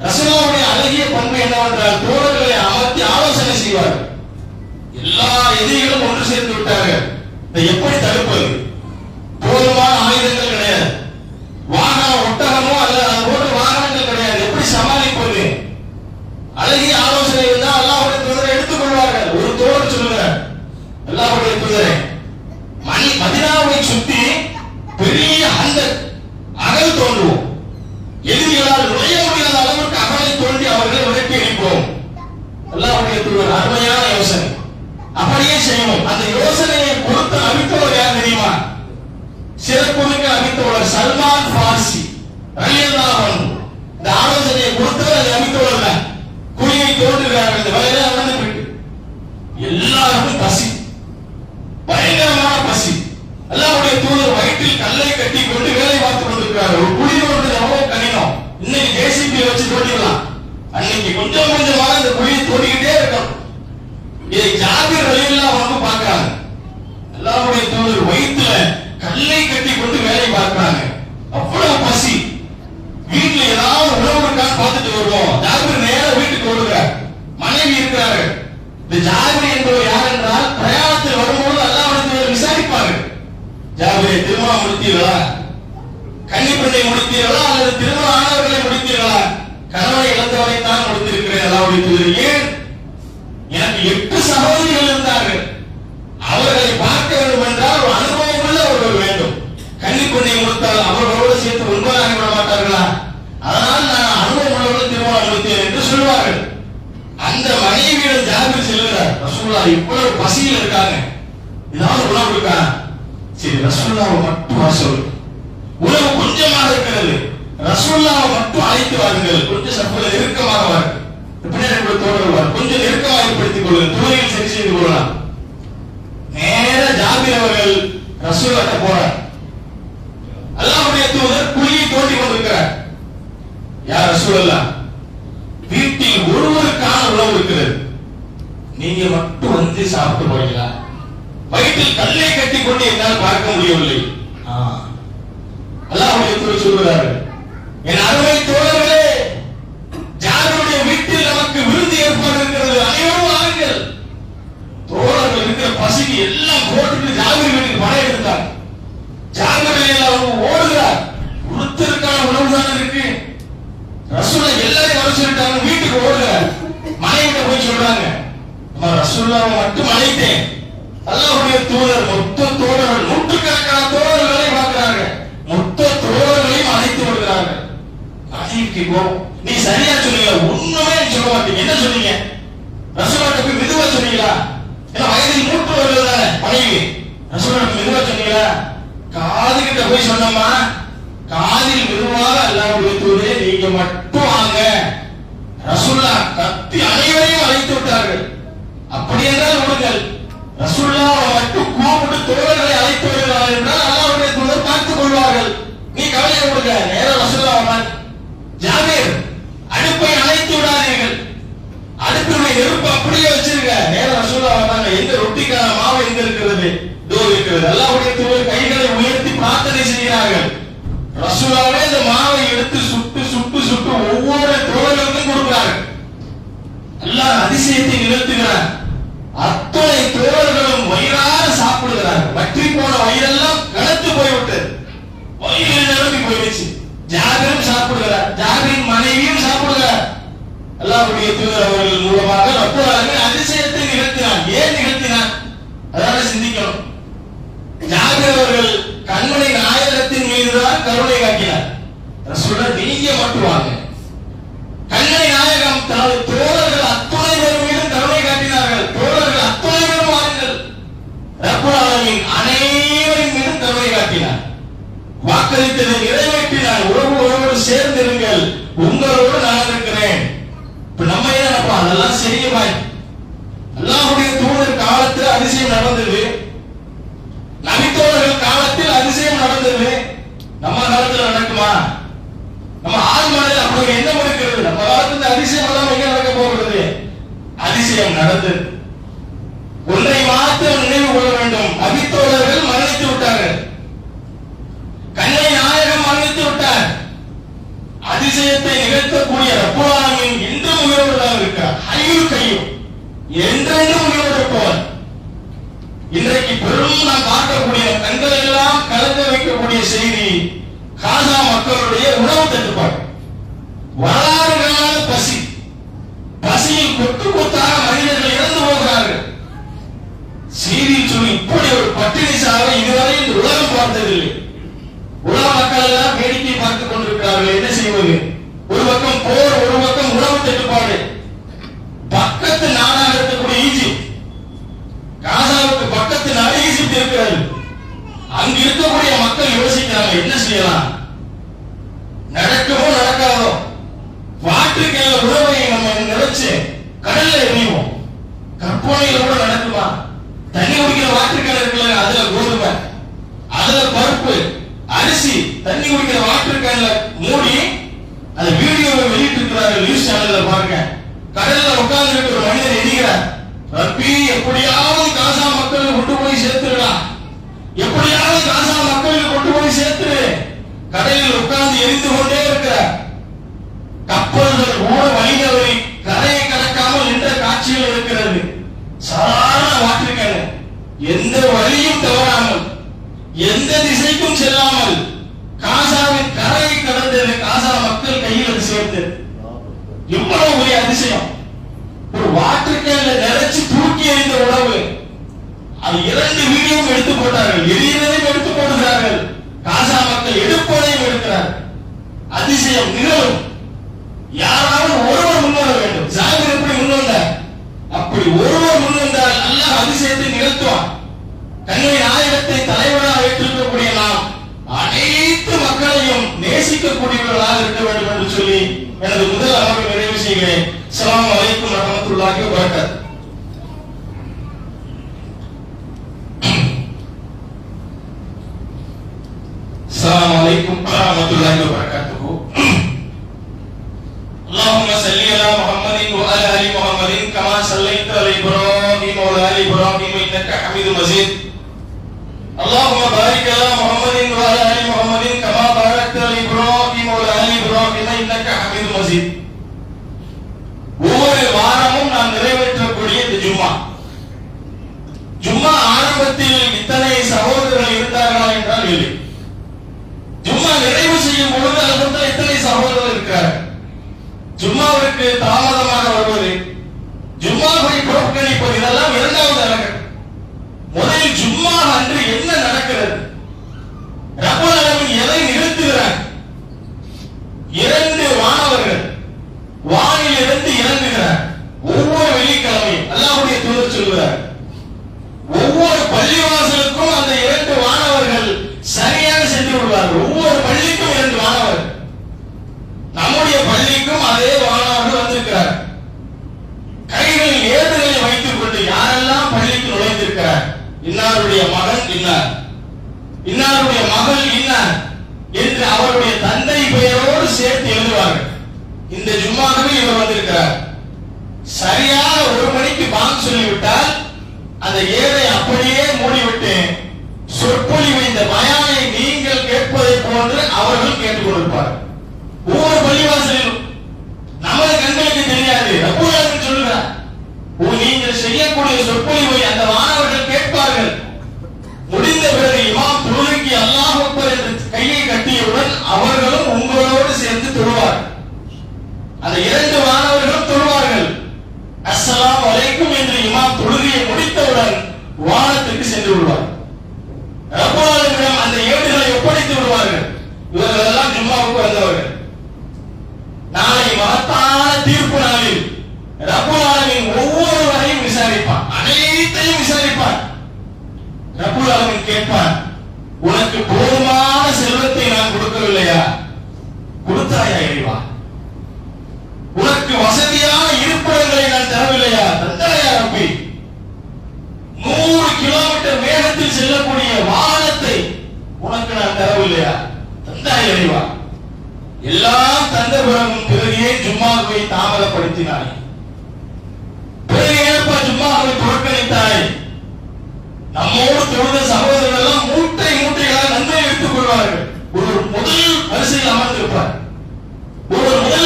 ரசூலுல்லாஹ்வுடைய அழகிய பண்பு என்னவென்றால் தோழர்களை அமர்த்தி ஆலோசனை செய்வார். எல்லா எதிரிகளும் ஒன்று சேர்ந்து விட்டார்கள், இதை எப்படி தடுப்பது? போதுமான ஆயுதங்கள் கிடையாது, வாகனம் ஒட்டகமோ அல்ல அது போன்ற வாகனங்கள் கிடையாது, எப்படி சமாளிப்பது? அழகிய ஆலோசனை இருந்தால் அல்லாஹ்வுடைய தூதரை எடுத்துக் கொள்வார்கள். ஒரு தோழர் சொல்லுகிறார், அல்லாஹ்வுடைய தூதரே, மதீனாவை சுத்தி பெரிய அகல் தோன்றுவோம், எதிரிகளால் நுழைய முடியாத அளவிற்கு அகலை தோண்டி அவர்களை விரட்டி அடிப்போம். அல்லாஹ்வுடைய தூதர், அருமையான யோசனை, அப்படியே செய்வோம். அந்த யோசனையை கொடுத்த நபித்தோழர் யார் தெரியுமா? சிறப்புமிக்க நபித்தோழர் சல்மான் ஃபாரிசி ரலியல்லாஹு அன்ஹு. இந்த ஆலோசனையை கொடுத்தவர் அந்த நபித்தோழர் தான். குழியை தோண்டுகிறார்கள், இந்த வயலே அமர்ந்து போயிட்டு எல்லாருக்கும் பசி, பயங்கரமான பசி. அல்லாஹ்வுடைய தூதர் வயிற்றில் கல்லை கட்டி கொண்டு வேலை பார்த்துக் கொண்டிருக்கிறார். ஒரு குழி தோண்டுறது எவ்வளவு கடினம், இன்னைக்கு ஜேசிபி வச்சு தோண்டிடலாம், அன்னைக்கு கொஞ்சம் கொஞ்சமாக இந்த குழியை தோண்டிக்கிட்டே இருக்கும். இதை ஜாபிர் ரலியல்லாஹு அன்ஹு பார்க்கிறாங்க. அல்லாஹ்வுடைய தூதர் வயிற்றுல கல்லை கட்டி கொண்டு வேலை பார்க்கிறாங்க, அவ்வளவு பசி. வீட்டுல ஏதாவது உணவு இருக்கான்னு பார்த்துட்டு வருவோம். ஜாபிர் நேர வீட்டுக்கு வருகிறார், மனைவி இருக்கிறார்கள். இந்த ஜாபிர் என்பவர் யார் என்றால், பிரயாணத்தில் வரும்போது அல்லாஹ்வுடைய தூதர் விசாரிப்பார்கள், ஜாபிரே திருமணம் முடித்தீர்களா, கன்னிப்பெண்ணை முடித்தீர்களா அல்லது திருமணம் ஆனவர்களை முடித்தீர்களா? கணவனை இழந்தவரை தான் முடித்திருக்கிறேன். அல்லாஹ்வுடைய தூதர், ஏன்? எனக்கு 8 சகோதரிகள் இருந்தார்கள், அவர்களை பார்க்க வேண்டும் என்றால் ஒரு அனுபவம் உள்ள ஒருவர் வேண்டும். கன்னிப்பெண்ணை முடித்தால் அவர்களோடு சேர்த்து 9 ஆகி விட மாட்டார்களா? அதனால் நான் அனுபவம் உள்ளவர்கள் திருமணம் முடித்தேன் என்று சொல்வார்கள். அந்த மனைவியிடம் ஜாபிர் செல்கிறார், ரசூலுல்லாஹ் இவ்வளவு பசியில் இருக்காங்க, ஏதாவது உணவு இருக்கா? சரி, ரசூலுல்லாஹ் மட்டும் வர சொல்லு, உணவு கொஞ்சமாக இருக்கிறது, ரசூலுல்லாஹ் மட்டும் அழைத்து வாருங்கள், கொஞ்சம் சற்று நெருக்கமாக வாருங்கள், பின்னாடி தோழர்கள் கொஞ்சம் நெருக்கமாக ஏற்படுத்திக் கொள்ளுங்கள், தூரையில் சரி செய்து கொள்ளலாம். நேர ஜாபிர் அவர்கள் ரசூலுல்லாஹ் போறார். அல்லாஹ்வுடைய தூதர் குழியை தோண்டி கொண்டிருக்கிறார். யார் ரசூலுல்லாஹ், வீட்டில் ஒருவருக்கான உணவு இருக்கிறது, நீங்க மட்டும் வந்து சாப்பிட்டு போறீங்களா? வயிற்றில் கல்லை கட்டி கொண்டு என்னால் பார்க்க முடியவில்லை. அல்லாஹ்வுடைய தூதர் சொல்கிறார்கள், என் அருமை தோழர்களே, ஜாபிருடைய வீட்டில் நமக்கு விருந்து ஏற்பாடு இருக்கிறது, அனைவரும் வாருங்கள். தோழர்கள் இருக்கிற பசிக்கு எல்லாம் போட்டுட்டு ஜாபிர் வீட்டுக்கு பணம் எடுத்தார். ஜாபிர் எல்லாம் ஓடுகிறார், ஒருத்தருக்கான உணவு தானே இருக்கு. ரசூலுல்லாஹ் எல்லாரையும் வர சொல்லிட்டாங்க, வீட்டுக்கு ஓடுகிறார். மனைவிட்ட போய் சொல்றாங்க, ரசூலுல்லாஹ் மட்டும் அழைத்தேன். அல்லாஹ்வுடைய தூதர் மொத்த தோழர்கள், நூற்றுக்கணக்கான தோழர்களை பார்க்கிறார்கள், மொத்த தோழர்களையும் அழைத்து விடுகிறார்கள். மனைவிக்கு கோபம், நீ சரியா சொன்னீங்க, ஒண்ணுமே சொல்ல மாட்டீங்க, என்ன சொன்னீங்க? ரசூலுல்லாஹ் போய் மெதுவா சொன்னீங்களா? ஏன்னா வயதில் மூத்தவர்கள் தானே மனைவி, ரசூலுல்லாஹ் மெதுவா சொன்னீங்களா? காது கிட்ட போய் சொன்னோமா, காதில் மெதுவாக அல்லாஹ்வுடைய தூதரே நீங்க மட்டும் வாங்க. ரசூலுல்லாஹ் கத்தி அனைவரையும் அழைத்து விட்டார்கள். அப்படி என்றால் விடுங்கள், ரசூலுல்லாஹ் மட்டும் கூப்பிட்டு தோழர்களை அழைத்து வருகிறார்கள் என்றால் அல்லாஹ்வுடைய தூதர் பார்த்துக் கொள்வார்கள். நீ கவலையை விடுங்க, நேரம் ரசூலுல்லாஹ் வராங்க. ஜாபிர், அடுப்பை அணைத்து விடாதீர்கள், அடுப்பினுடைய நெருப்பு அப்படியே வச்சிருக்க. நேரம் ரசூலுல்லாஹ் வராங்க, எங்க ரொட்டிக்கான மாவு எங்க இருக்கிறது? இதோ இருக்கிறது. அல்லாஹ்வுடைய தூதர் கைகளை உயர்த்தி பிரார்த்தனை செய்கிறார்கள். ரசூலுல்லாஹ்வே இந்த மாவை எடுத்து சுட்டு சுட்டு சுட்டு ஒவ்வொரு தோழர்களுக்கும் கொடுக்கிறார்கள். அல்லாஹ் அதிசயத்தை நிகழ்த்துகிறார். அத்தனை தோழர்களும் வயிறார சாப்பிடுகிறார். வற்றி போன வயிறெல்லாம் கலத்து போய்விட்டது, வயிறு நிரம்பி போயிடுச்சு. ஜாபிரும் சாப்பிடுகிறார், ஜாபிரின் மனைவியும் சாப்பிடுகிறார். அல்லாஹ்வுடைய தூதர் அவர்கள் மூலமாக ரப்பல் ஆலமீன் அதிசயத்தை நிகழ்த்தினார். ஏன் நிகழ்த்தினார்? அதாவது சிந்திக்கணும். ஜாபிர் அவர்கள் கண்மணி நாயகத்தின் மீதுதான் கருணை காட்டினார். ரசூலுல்லாஹ் நீங்க மட்டும் வாங்க. கண்மணி நாயகம் தனது தோழர்கள் அத்தனை பேர் மீதும் கருணை காட்டினார்கள். தோழர்கள் அத்தனை பேரும் வாருங்கள். ரப்பல் ஆலமீன் அனைவரின் மீதும் கருணை காட்டினார். வாக்களித்ததை நிறைவேற்றினார். உறவோடு சேர்ந்திருங்கள், உங்களோடு நான் இருக்கிறேன். இப்ப நம்ம என்ன நினைப்போம், அதெல்லாம் சரியா? அல்லாஹ்வுடைய தூதர் காலத்தில் அதிசயம் நடந்தது, நபித்தோழர்கள் காலத்தில் அதிசயம் நடந்தது. நம்ம காலத்தில் நடக்குமா? நம்ம ஆள் மனதில் அப்படி என்ன இருக்கிறது? நம்ம காலத்தில் அதிசயம் எல்லாம் எங்க நடக்க போகிறது? அதிசயம் நடந்தது. ஒன்றை மாத்திரம் நினைவு கொள்ள வேண்டும், நபித்தோழர்கள் மரணித்து விட்டார்கள், கண்ணை நாயகம் மரணித்து விட்டார். அதிசயத்தை நிகழ்த்தக்கூடிய ரப்பல் என்றென்றும் உயிரோடு இருப்பவர். இன்றைக்கு பெரும் நாம் பார்க்கக்கூடிய கண்களை எல்லாம் கலக்க வைக்கக்கூடிய செய்தி காசா மக்களுடைய உணவு தட்டுப்பாடு. வரலாறுகளான பசி, பசியில் கொத்து கொத்தாக மனிதர்கள் இறந்து போகிறார்கள். செய்தியில் சொல்லி இப்படி ஒரு பட்டினி சாவை இதுவரை இந்த உலகம் பார்த்ததில்லை. உலக மக்கள் எல்லாம் வேடிக்கை பார்த்துக் கொண்டிருக்கிறார்கள். என்ன செய்வது? ஒரு பக்கம் போர், ஒரு பக்கம் உணவு தட்டுப்பாடு. பக்கத்து நாடாக இருக்கக்கூடிய ஈஜிப்ட், காசாவுக்கு பக்கத்து நாடு ஈஜிப்ட் இருக்கிறது. அங்கு இருக்கக்கூடிய மக்கள் யோசிக்கிறாங்க, என்ன செய்யலாம்? நடக்குமோ நடக்காதோ, வாட்டுக்கேல உணவை நம்ம நினைச்சு கடல்ல எறிவோம். கற்பனையில கூட நடக்குமா? தண்ணி குடிக்கிற வாட்டுக்கேல இருக்குல்ல, அதுல கோதுமை, அதுல பருப்பு, அரிசி, தண்ணி குடிக்கிற வாட்டுக்கேல மூடி அந்த வீடியோவை வெளியிட்டு இருக்கிறார்கள். நியூஸ் சேனல்ல பாருங்க. கடல்ல உட்கார்ந்து இருக்கிற ஒரு மனிதன் எரிகிறார். ரப்பி, எப்படியாவது காசா மக்களுக்கு கொண்டு போய் சேர்த்துடலாம், எப்படியாவது காசா மக்களுக்கு கொண்டு போய் சேர்த்துரு. கடலில் உட்கார்ந்து எரிந்து கொண்டே இருக்கிறார். கப்பல்கள் ஓட வழிதவறி கரையை கடக்காமல் நின்ற காட்சிகள் இருக்கிறது. சாதாரண வாட்டிருக்கேன், எந்த வழியும் தவறாமல், எந்த திசைக்கும் செல்லாமல் காசாவின் கரையை கடந்தது. காசா மக்கள் கையில் அது சேர்ந்தது. இவ்வளவு பெரிய அதிசயம். ஒரு வாட்டர் கேன்ல நிறைச்சு தூக்கி எறிந்த உணவு. அது 2 வீடியோவும் எடுத்து போட்டார்கள். எரியதையும் எடுத்து போடுகிறார்கள். காசா மக்கள் எடுப்பதையும் எடுக்கிறார்கள். அதிசயம் நிகழும். யாராவது ஒருவர் முன்வர வேண்டும். ஜாபிர் எப்படி முன்வந்தார்? அப்படி ஒருவர் முன்வந்தால் அல்லாஹ் அதிசயத்தை நிகழ்த்துவான். கண்மை நாயகத்தை தலைவராக ஏற்றிருக்கக்கூடிய நாம் அனைத்து மக்களையும் நேசிக்கக்கூடியவர்களாக இருக்க வேண்டும் என்று சொல்லி எனது முதல் அமர்வை நிறைவு செய்கிறேன். அஸ்ஸலாமு அலைக்கும் வரஹ்மத்துல்லாஹி வபரகாத்துஹு. அஸ்ஸலாமு அலைக்கும் வரஹ்மத்துல்லாஹி வபரகாத்துஹு. அல்லாஹும்ம ஸல்லி அலா முஹம்மதின் வ அலா ஆலி முஹம்மதின் கமா ஸல்லைத அலா இப்ராஹீம் வ அலா ஆலி இப்ராஹீம் இன்னக ஹமீதும் மஜீத். اللهم بارك على محمد وعلى ال محمد كما باركت على ابراهيم وعلى ال ابراهيم انك حميد مجيد. ஒவ்வொரு வாரமும் நாம் நிறைவேற்றக்கூடிய இந்த ஜும்மா ஆரம்பத்தில் இத்தனை சகோதரர்கள் இருந்தார்களா என்றால் இல்லை. ஜும்மா நிறைவு செய்யும் பொழுது அதற்கு இத்தனை சகோதரர்கள் இருக்கிறார். ஜும்மாவிற்கு தாமதமாக வருவது, ஜும்மாவை புறக்கணிப்பது, இதெல்லாம் இரண்டாவது அலங்கம். முதலில் ஜும்மா அன்று என்ன நடக்கிறது? ரப்பல் ஆலமீன் எதை நிகழ்த்துகிறார்? 2 வானவர்கள் வானில் இருந்து இறங்குகிறார். ஒவ்வொரு வெள்ளிக்கிழமையும் அல்லாஹ்வுடைய தூதர் சொல்கிறார், ஒவ்வொரு பள்ளிவாசலுக்கும் அந்த 2 வானவர்கள் சரியாக சென்று விடுவார்கள். ஒவ்வொரு பள்ளிக்கும் 2 வானவர்கள். நம்முடைய பள்ளிக்கும் அதே வானவர்கள் வந்திருக்கிறார். கைகளில் ஏடுகளை வைத்துக் கொண்டு யாரெல்லாம் பள்ளிக்கு நுழைந்திருக்கிறார், இன்னாருடைய மகன் இன்னார், இன்னாருடைய மகள் இன்னார் என்று அவருடைய தந்தை பெயரோடு சேர்த்து எழுதுவார்கள். இந்த ஜும்மாவில் இவர் வந்திருக்கிறார். சரியாக 1 மணிக்கு பாங்க் சொல்லிவிட்டால் அந்த ஏழை அப்படியே மூடிவிட்டு சொற்பொழிவை, இந்த பயானை நீங்கள் கேட்பதை போன்று அவர்கள் கேட்டுக் கொண்டிருப்பார். ஒவ்வொரு பள்ளிவாசலிலும் நமது கண்களுக்கு தெரியாது. ரப்பல் ஆலமீன் சொல்லுகிறார், நீங்கள் செய்யக்கூடிய சொற்பொழிவை அந்த மாணவர்கள் கேட்பார்கள். முடிந்த பிறகு இமாம் தொழுகைக்கு அல்லாஹ் அக்பர் என்று கையை கட்டியவுடன் அவர்களும் உங்களோடு சேர்ந்து தொழுவார். அந்த 2 மாணவர்களும் தொழுவார்கள். அஸ்ஸலாமு அலைக்கும் என்று இமாம் தொழுகையை முடித்தவுடன் வானத்துக்கு சென்று விடுவார். ரப்பல் ஆலமீன் அந்த ஏடுகளை ஒப்படைத்து விடுவார்கள். இவர்கள் எல்லாம் ஜும்மாவுக்கு வந்தவர்கள். நாளை மகத்தான தீர்ப்பு நாளில் ரப்பல் ஆலமீன் ஒவ்வொருவரையும் விசாரிப்பான், அனைத்தையும் விசாரிப்பான். ரப்பல் ஆலமீன் கேட்பான், உனக்கு போதுமான செல்வத்தை நான் கொடுக்கவில்லையா? கொடுத்தாயா இறைவா? உனக்கு வசதியான இருப்பிடங்களை நான் தரவில்லையா? தந்தாயா ரப்பி? 100 கிலோமீட்டர் வேகத்தில் செல்லக்கூடிய வாகனத்தை உனக்கு நான் தரவில்லையா? தந்தாயா இறைவா? எல்லாம் தந்த பிறகு ஜும்மாவை தாமதப்படுத்தினாய், பிறகு ஏற்ப ஜும்மாவை புறக்கணித்தாய். நம்மோடு தொழுத சகோதரர்கள் எல்லாம் மூட்டைகளாக நன்மை எடுத்துக் கொள்வார்கள். ஒரு முதல் வரிசையில் அமர்ந்திருப்பார். ஒரு முதல்